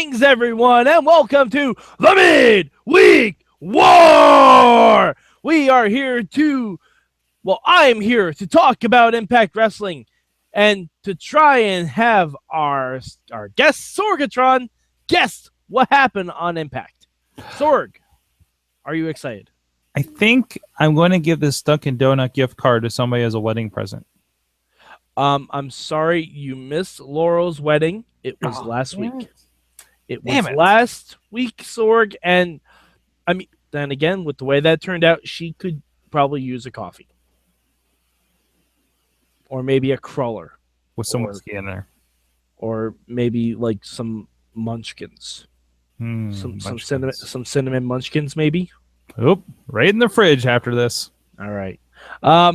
Greetings, everyone, and welcome to the Midweek War! We are here to, I'm here to talk about Impact Wrestling and to try and have our guest, Sorgatron, guess what happened on Impact. Sorg, are you excited? I think I'm going to give this Dunkin' Donut gift card to somebody as a wedding present. I'm sorry you missed Laurel's wedding. It was last week. It was last week, Sorg, and I mean, then again, with the way that turned out, she could probably use a coffee. Or maybe a crawler. With some whiskey in there. Or maybe like some munchkins. Some cinnamon munchkins, maybe? Oop, right in the fridge after this. All right. All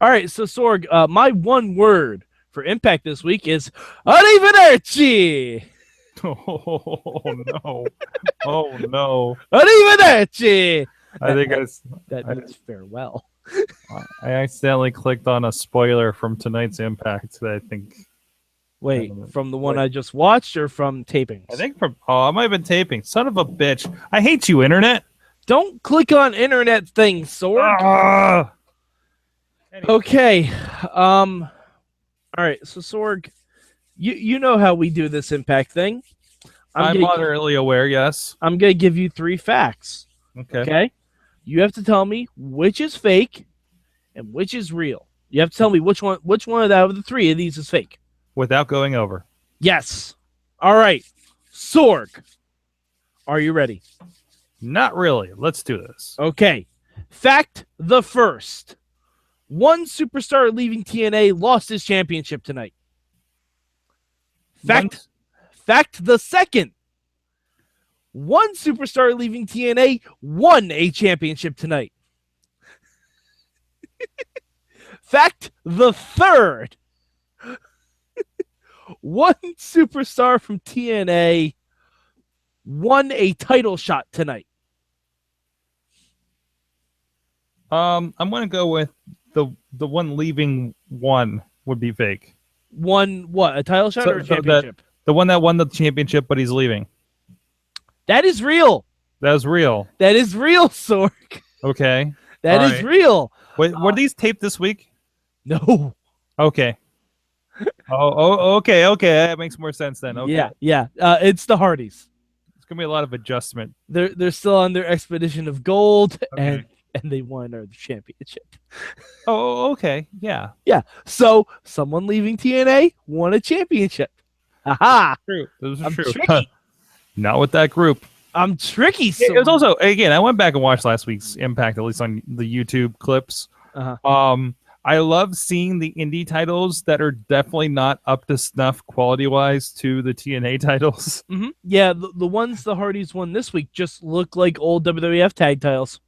right, so Sorg, my one word for Impact this week is Arrivederci! Oh, no. Oh, no. Arrivederci! I think that means farewell. I accidentally clicked on a spoiler from tonight's Impact that I think... Wait, from the one I just watched or from tapings? I think from... Oh, I might have been taping. Son of a bitch. I hate you, Internet. Don't click on Internet things, Sorg. Anyway. Okay. All right, so Sorg, you know how we do this Impact thing. I'm moderately aware, yes. I'm going to give you 3 facts. Okay? You have to tell me which is fake and which is real. You have to tell me which one out of the 3 of these is fake. Without going over. Yes. All right. Sorg, are you ready? Not really. Let's do this. Okay. Fact the first. One superstar leaving TNA lost his championship tonight. Fact the second. One superstar leaving TNA won a championship tonight. Fact the third. One superstar from TNA won a title shot tonight. I'm going to go with the one leaving one would be fake. Won what? A title shot or a championship? The one that won the championship, but he's leaving. That is real. That is real. That is real, Sorg. Okay. That is real. Wait, were these taped this week? No. Okay. Okay. That makes more sense then. Okay. Yeah. It's the Hardys. It's gonna be a lot of adjustment. They're still on their expedition of gold, okay. and they won the championship. Oh, okay. Yeah. Yeah. So someone leaving TNA won a championship. Aha. True. Those are I'm true. Tricky. Not with that group. I'm tricky. It was also, again, I went back and watched last week's Impact, at least on the YouTube clips. I love seeing the indie titles that are definitely not up to snuff quality-wise to the TNA titles. Mm-hmm. Yeah, the ones the Hardys won this week just look like old WWF tag titles.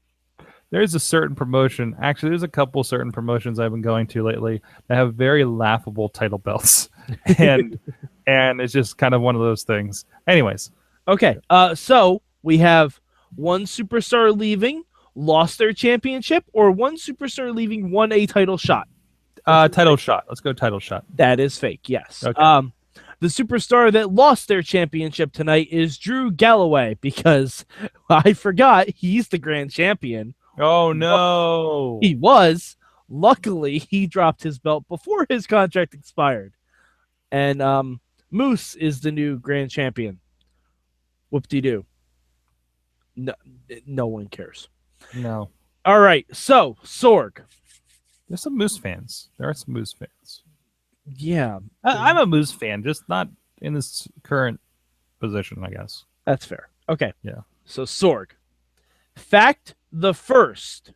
There's a certain promotion. Actually, there's a couple certain promotions I've been going to lately that have very laughable title belts. And it's just kind of one of those things. Anyways. Okay, so we have one superstar leaving, lost their championship, or one superstar leaving won a title shot? Title shot. Let's go title shot. That is fake, yes. Okay. The superstar that lost their championship tonight is Drew Galloway because I forgot he's the grand champion. Oh, no. He was. Luckily, he dropped his belt before his contract expired. And Moose is the new grand champion. Whoop-de-doo. No one cares. No. All right, so, Sorg. There's some Moose fans. There are some Moose fans. Yeah. I'm a Moose fan, just not in this current position, I guess. That's fair. Okay. Yeah. So, Sorg. Fact the first.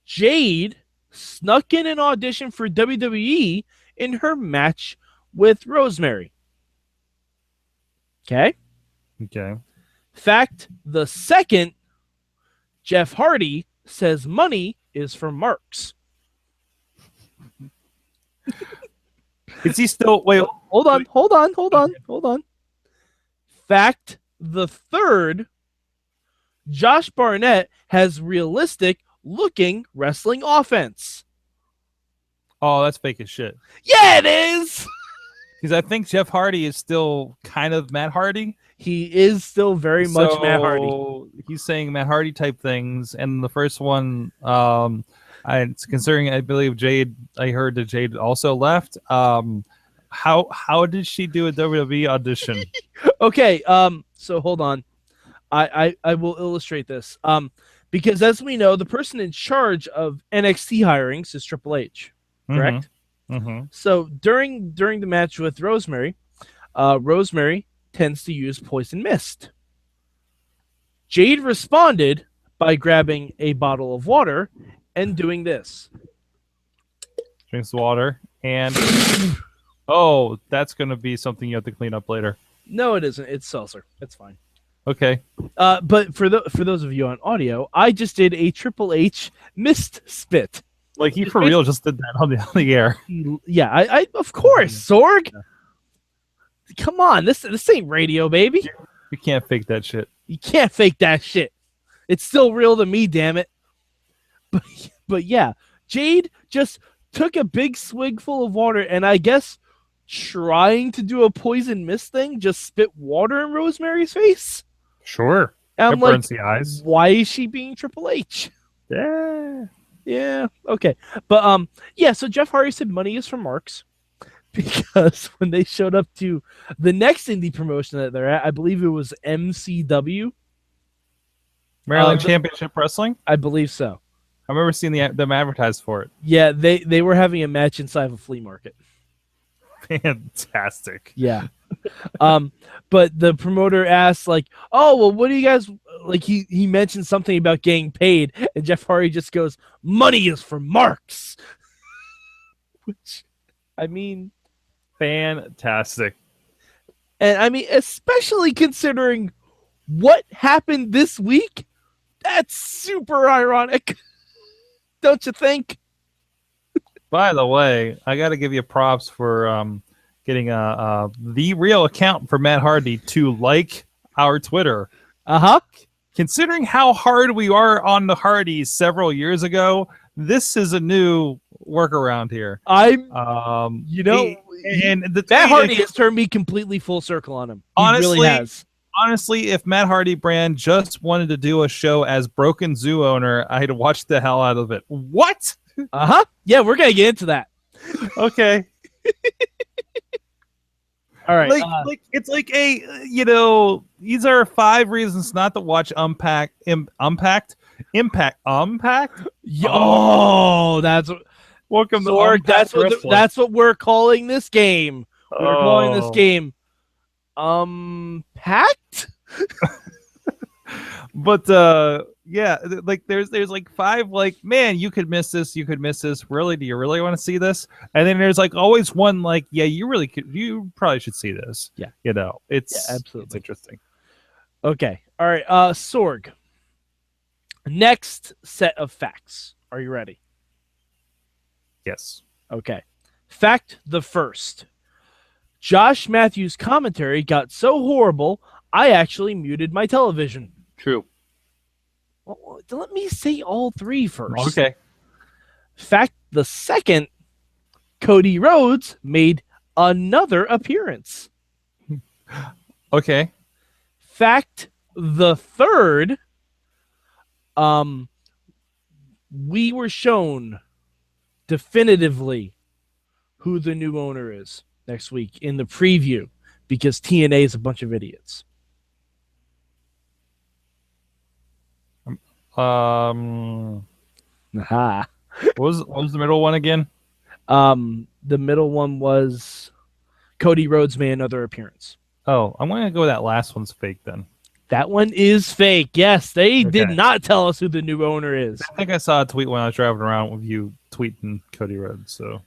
Jade snuck in an audition for WWE in her match with Rosemary. Okay? Okay. Fact the second. Jeff Hardy says money is for marks. Is he still... Wait. Hold on. Fact the third. Josh Barnett has realistic looking wrestling offense. Oh, that's fake as shit. Yeah, it is. Because I think Jeff Hardy is still kind of Matt Hardy. He is still very much Matt Hardy. He's saying Matt Hardy type things, and the first one, considering I believe Jade, I heard that Jade also left. How did she do a WWE audition? Okay, so hold on, I will illustrate this. Because as we know, the person in charge of NXT hirings is Triple H, correct? Mm-hmm. So during the match with Rosemary, Rosemary tends to use poison mist. Jade responded by grabbing a bottle of water and doing this. Drinks water and oh, that's going to be something you have to clean up later. No, it isn't. It's seltzer. It's fine. Okay. But for those of you on audio, I just did a Triple H mist spit. Like he for real just did that on the air. Yeah, I of course, Sorg. Yeah. Come on, this ain't radio, baby. You can't fake that shit. You can't fake that shit. It's still real to me, damn it. But yeah, Jade just took a big swig full of water, and I guess trying to do a poison mist thing, just spit water in Rosemary's face. Sure. And I'm like, burns the eyes. Why is she being Triple H? Yeah. Okay. But yeah, so Jeff Hardy said money is for marks, because when they showed up to the next indie promotion that they're at, I believe it was MCW, Maryland Championship Wrestling. I believe so. I remember seeing them advertise for it. Yeah, they were having a match inside of a flea market. Fantastic. Yeah. But the promoter asked, like, oh, well, what do you guys like? He mentioned something about getting paid, and Jeff Hardy just goes, money is for marks. Which, I mean, fantastic. And I mean, especially considering what happened this week, that's super ironic. Don't you think? By the way, I got to give you props for getting the real account for Matt Hardy to like our Twitter. Considering how hard we are on the Hardys several years ago, this is a new workaround here. Matt Matt Hardy has turned me completely full circle on him. He honestly, really has. Honestly, if Matt Hardy brand just wanted to do a show as Broken Zoo owner, I'd watch the hell out of it. What? Yeah, we're gonna get into that. Okay. All right. It's like these are 5 reasons not to watch Impact. Yo, that's welcome to Sorg. That's what we're calling this game. We're calling this game Pact. But yeah, like there's like 5 like, man, you could miss this, really, do you really want to see this? And then there's like always one like, yeah, you probably should see this. Yeah, it's absolutely, it's interesting. Okay, all right, Sorg, next set of facts, are you ready? Yes. Okay, fact the first: Josh Mathews' commentary got so horrible I actually muted my television. True. Well, let me say all 3 first. Okay. Fact the second: Cody Rhodes made another appearance. Okay. Fact the third: we were shown definitively who the new owner is next week in the preview, because TNA is a bunch of idiots. What was the middle one again? The middle one was Cody Rhodes made another appearance. Oh, I'm going to go with that last one's fake then. That one is fake. Yes, they did not tell us who the new owner is. I think I saw a tweet when I was driving around with you tweeting Cody Rhodes. So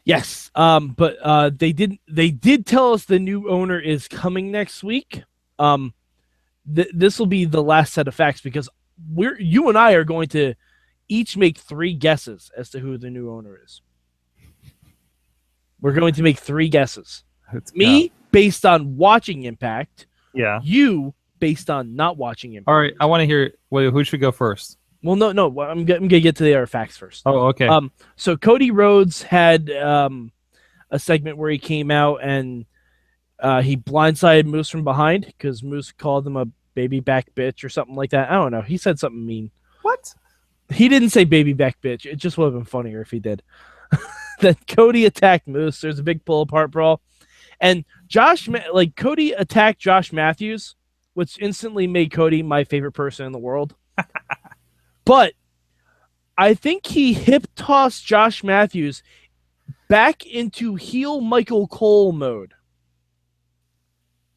yes, but they did tell us the new owner is coming next week. This will be the last set of facts, because you and I are going to each make 3 guesses as to who the new owner is. We're going to make 3 guesses. Me, based on watching Impact. Yeah. You, based on not watching Impact. All right, I want to hear. Wait, who should go first? Well, no. I'm going to get to the other facts first. Oh, okay. So Cody Rhodes had a segment where he came out and he blindsided Moose from behind because Moose called him a baby back bitch or something like that. I don't know. He said something mean. What? He didn't say baby back bitch. It just would have been funnier if he did. Then Cody attacked Moose. There's a big pull apart brawl. And Cody attacked Josh Mathews, which instantly made Cody my favorite person in the world. But I think he hip tossed Josh Mathews back into heel Michael Cole mode.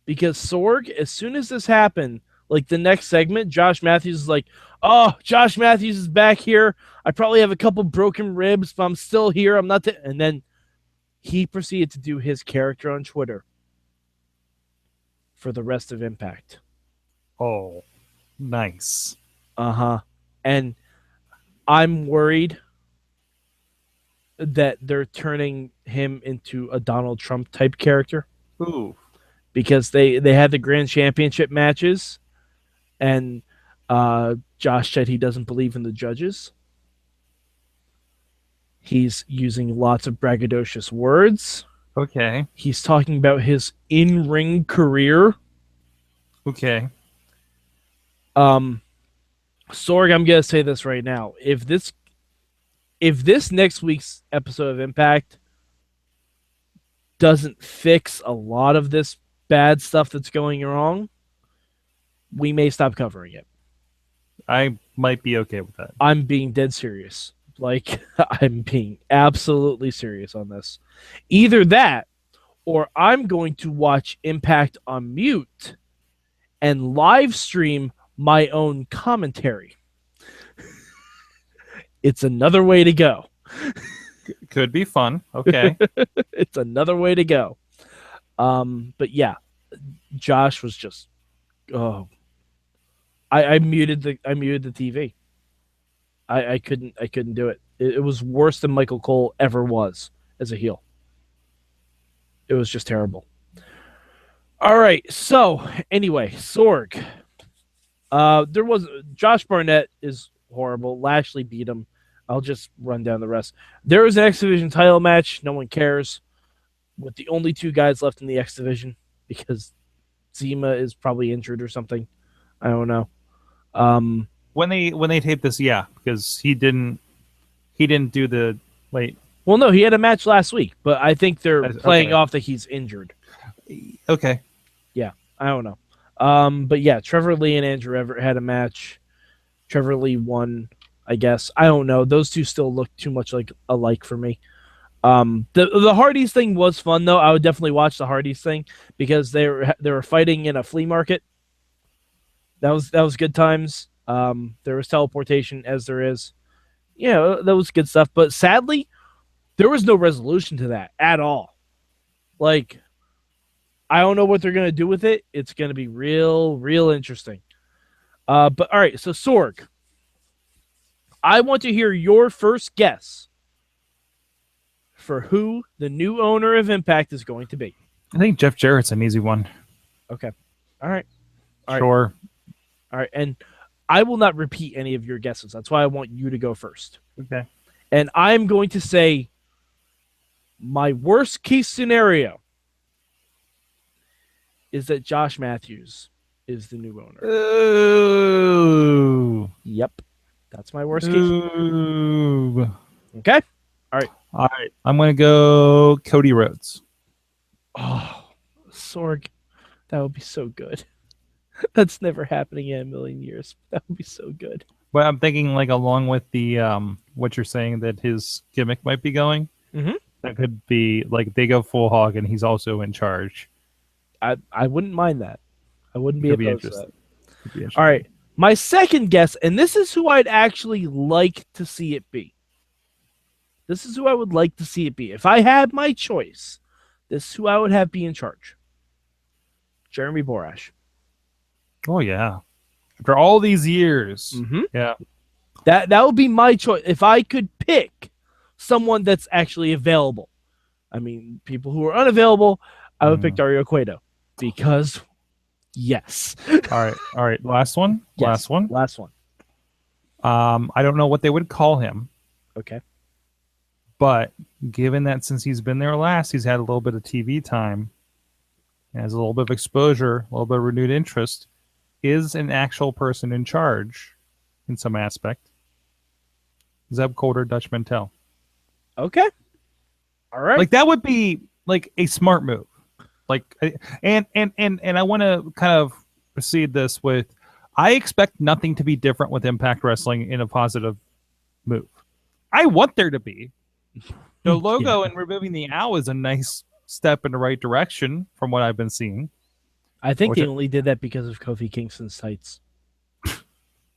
Because Sorg, as soon as this happened, like the next segment, Josh Mathews is like, oh, Josh Mathews is back here. I probably have a couple broken ribs, but I'm still here. I'm not. And then he proceeded to do his character on Twitter for the rest of Impact. Oh, nice. Uh-huh. And I'm worried that they're turning him into a Donald Trump type character. Ooh. Because they had the Grand Championship matches, and Josh said he doesn't believe in the judges. He's using lots of braggadocious words. Okay. He's talking about his in-ring career. Okay. Sorg, I'm gonna say this right now. If this next week's episode of Impact doesn't fix a lot of this bad stuff that's going wrong, we may stop covering it. I might be okay with that. I'm being dead serious. Like, I'm being absolutely serious on this. Either that, or I'm going to watch Impact on mute and live stream my own commentary. It's another way to go. Could be fun. Okay. It's another way to go. But yeah, Josh was just, I muted the TV. I couldn't do it. It was worse than Michael Cole ever was as a heel. It was just terrible. All right. So anyway, Sorg. There was Josh Barnett is horrible. Lashley beat him. I'll just run down the rest. There was an X Division title match. No one cares. With the only two guys left in the X Division because Zima is probably injured or something. I don't know. When they taped this, yeah, because he didn't do the wait. Well, no, he had a match last week, but I think they're playing off that he's injured. Okay. Yeah, I don't know. But yeah, Trevor Lee and Andrew Everett had a match. Trevor Lee won, I guess. I don't know. Those two still look too much like alike for me. The Hardys thing was fun though. I would definitely watch the Hardys thing because they were fighting in a flea market. That was good times. There was teleportation as there is. Yeah, that was good stuff. But sadly, there was no resolution to that at all. Like, I don't know what they're gonna do with it. It's gonna be real interesting. But all right, so Sorg, I want to hear your first guess for who the new owner of Impact is going to be. I think Jeff Jarrett's an easy one. Okay. All right. Sure. All right. And I will not repeat any of your guesses. That's why I want you to go first. Okay. And I'm going to say my worst case scenario is that Josh Mathews is the new owner. Ooh. Yep. That's my worst case. Ooh. Okay. All right. I'm going to go Cody Rhodes. Oh, Sorg. That would be so good. That's never happening in a million years. That would be so good. But I'm thinking like along with the what you're saying that his gimmick might be going. Mm-hmm. That could be like they go full hog and he's also in charge. I wouldn't mind that. I wouldn't be opposed to that. All right. My second guess, and this is who I'd actually like to see it be. This is who I would like to see it be. If I had my choice, this is who I would have be in charge. Jeremy Borash. Oh, yeah. After all these years. Mm-hmm. Yeah. That would be my choice. If I could pick someone that's actually available. I mean, people who are unavailable, I would pick Dario Cueto. Because, yes. All right. Last one? Yes. Last one. I don't know what they would call him. Okay. But given that since he's been there last, he's had a little bit of TV time, has a little bit of exposure, a little bit of renewed interest, is an actual person in charge in some aspect. Zeb Coulter, Dutch Mantel. Okay. All right. Like that would be like a smart move. Like, and I want to kind of proceed this with, I expect nothing to be different with Impact Wrestling in a positive move. I want there to be. The logo and removing the owl is a nice step in the right direction from what I've been seeing. I think they only did that because of Kofi Kingston's tights.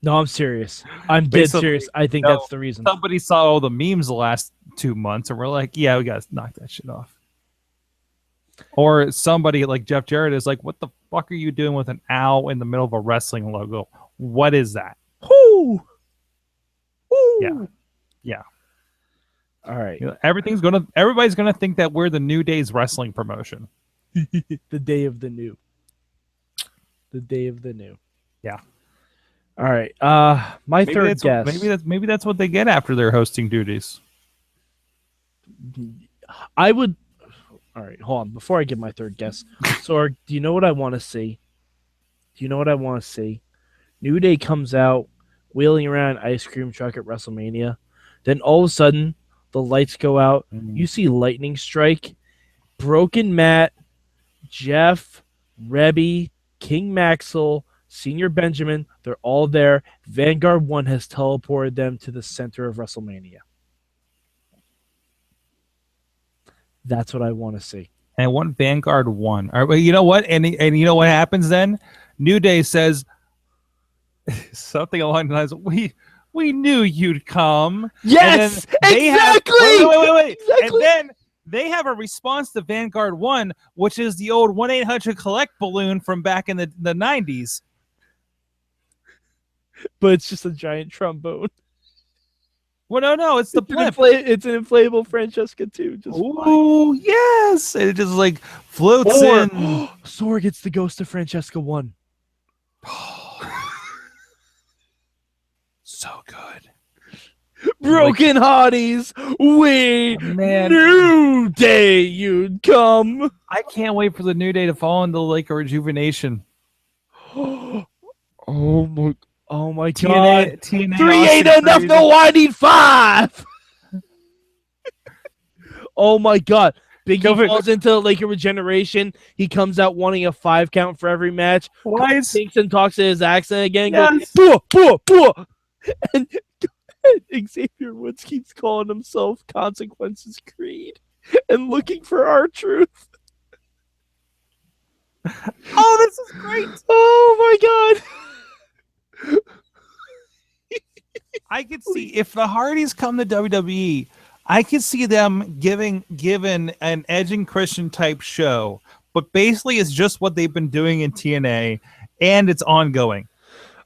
No, I'm serious. I'm dead serious. I think that's the reason. Somebody saw all the memes the last 2 months and we're like, yeah, we got to knock that shit off. Or somebody like Jeff Jarrett is like, what the fuck are you doing with an owl in the middle of a wrestling logo? What is that? Whoo! Yeah. Yeah. All right. Everybody's gonna think that we're the New Day's wrestling promotion. The day of the new. The day of the new. Yeah. All right. My third guess. Maybe that's what they get after their hosting duties. I would. All right, hold on. Before I give my third guess, Sorg, do you know what I want to see? New Day comes out wheeling around an ice cream truck at WrestleMania. Then all of a sudden, the lights go out. You see lightning strike. Broken Matt, Jeff, Rebby, King Maxwell, Senior Benjamin, they're all there. Vanguard 1 has teleported them to the center of WrestleMania. That's what I want to see. And I want Vanguard 1. All right, well, you know what? And you know what happens then? New Day says something along the lines of, we knew you'd come. Yes, exactly. Wait. Exactly. And then they have a response to Vanguard 1, which is the old 1-800-COLLECT balloon from back in the 90s. But it's just a giant trombone. Well, no, it's the blimp. It's an inflatable Francesca too. Oh, yes. And it just like floats in. Sorg, it's the ghost of Francesca 1. So good. Broken Hotties, we New Day you'd come. I can't wait for the New Day to fall into the lake of rejuvenation. Oh my TNA, God. TNA 3 ain't enough, no, I need 5. Oh my God. Biggie falls into the lake of regeneration. He comes out wanting a 5 count for every match. Kingston talks to his accent again. Yes. Goes, boo, boo, boo. And Xavier Woods keeps calling himself Consequences Creed and looking for our truth. Oh, this is great. Oh my God. I could see if the Hardys come to WWE, I could see them given an Edge and Christian type show, but basically it's just what they've been doing in TNA, and it's ongoing.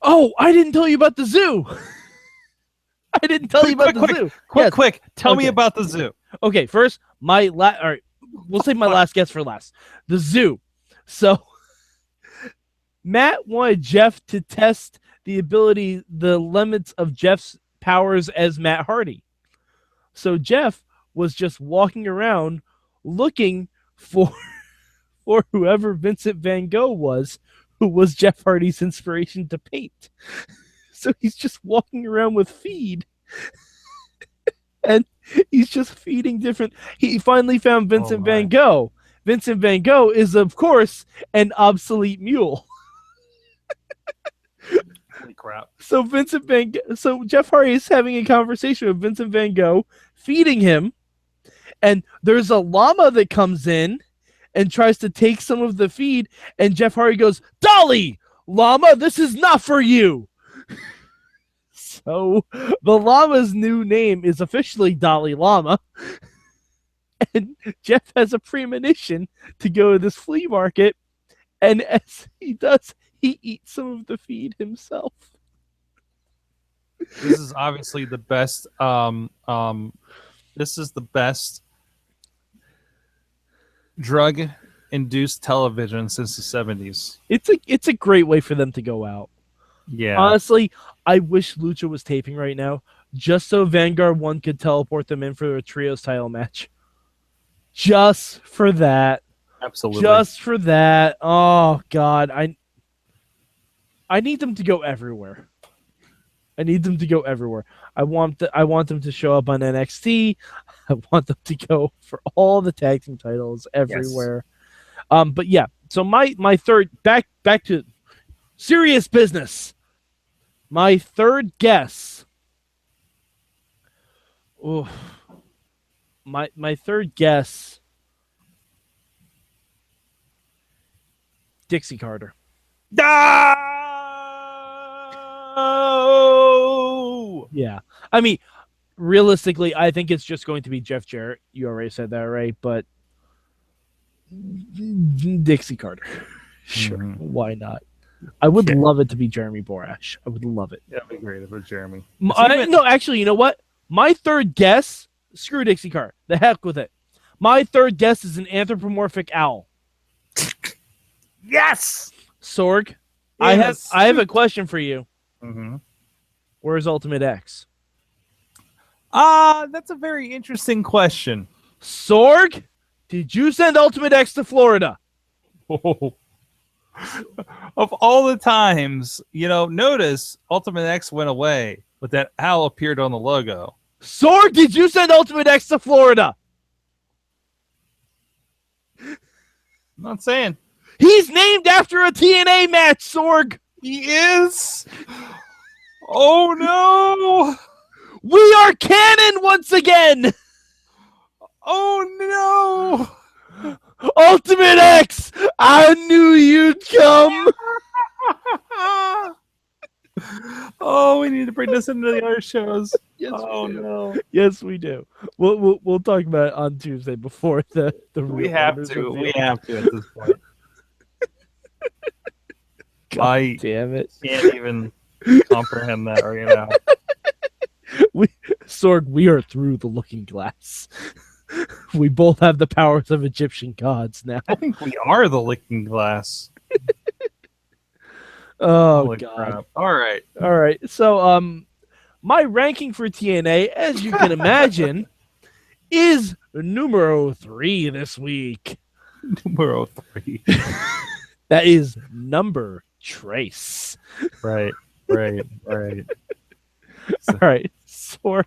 Oh, I didn't tell you about the zoo. I didn't tell you about the zoo. Quick. Tell me about the zoo. Okay, first, all right, we'll save my last guess for last. The zoo. So, Matt wanted Jeff to test the limits of Jeff's powers as Matt Hardy. So Jeff was just walking around looking for whoever Vincent Van Gogh was, who was Jeff Hardy's inspiration to paint. So he's just walking around with feed. And he's just feeding different. He finally found Vincent Van Gogh. Vincent Van Gogh is, of course, an obsolete mule. Holy crap. So Jeff Hardy is having a conversation with Vincent Van Gogh, feeding him, and there's a llama that comes in and tries to take some of the feed, and Jeff Hardy goes, "Dolly, llama, this is not for you." So the llama's new name is officially Dalai Lama. And Jeff has a premonition to go to this flea market, and as he does, he eats some of the feed himself. This is obviously the best. This is the best drug-induced television since the 70s. It's a great way for them to go out. Yeah. Honestly, I wish Lucha was taping right now just so Vanguard 1 could teleport them in for a trios title match. Just for that. Absolutely. Just for that. Oh God, I need them to go everywhere. I need them to go everywhere. I want them to show up on NXT. I want them to go for all the tag team titles everywhere. Yes. But yeah, so my third back to serious business. My third guess. Oh, my third guess. Dixie Carter. No! Yeah. I mean, realistically, I think it's just going to be Jeff Jarrett. You already said that, right? But Dixie Carter. Sure. Mm-hmm. Why not? I would love it to be Jeremy Borash. I would love it. That'd be great if it was Jeremy. No, actually, you know what? My third guess, screw Dixie Carter. The heck with it. My third guess is an anthropomorphic owl. Yes! Sorg, yes. I have a question for you. Mm-hmm. Where's Ultimate X? That's a very interesting question. Sorg, did you send Ultimate X to Florida? Oh. Of all the times, notice Ultimate X went away, but that owl appeared on the logo. Sorg, did you send Ultimate X to Florida? I'm not saying. He's named after a TNA match, Sorg. He is. Oh no! We are canon once again. Oh no! Ultimate X, I knew you'd come. Oh, we need to bring this into the other shows. Yes, no! Yes, we do. We'll talk about it on Tuesday before the we have to. We have to at this point. God damn it! Can't even comprehend that right now. Sorg, we are through the looking glass. We both have the powers of Egyptian gods now. I think we are the looking glass. Oh, holy God. Crap. All right. So, my ranking for TNA, as you can imagine, is numero 3 this week. Numero 3. That is number trace. Right. All right, Sorg.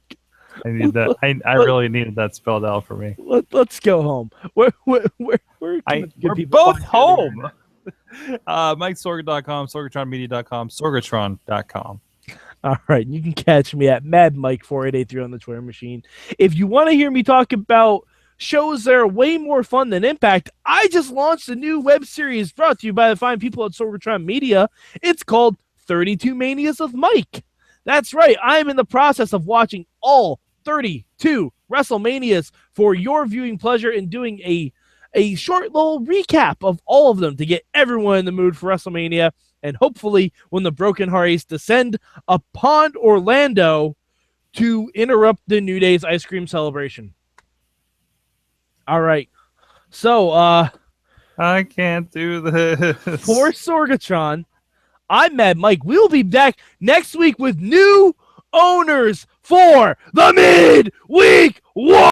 I need that. I really needed that spelled out for me. Let's go home. We're both home. MikeSorg.com, SorgatronMedia.com, Sorgatron.com. All right, you can catch me at MadMike4883 on the Twitter machine. If you want to hear me talk about shows that are way more fun than Impact, I just launched a new web series brought to you by the fine people at Sorgatron Media. It's called 32 Manias of Mike. That's right. I'm in the process of watching all 32 WrestleManias for your viewing pleasure and doing a short little recap of all of them to get everyone in the mood for WrestleMania. And hopefully when the Broken Hearts descend upon Orlando to interrupt the New Day's ice cream celebration. All right. So, I can't do this. For Sorgatron, I'm Mad Mike. We'll be back next week with new owners for the Midweek War.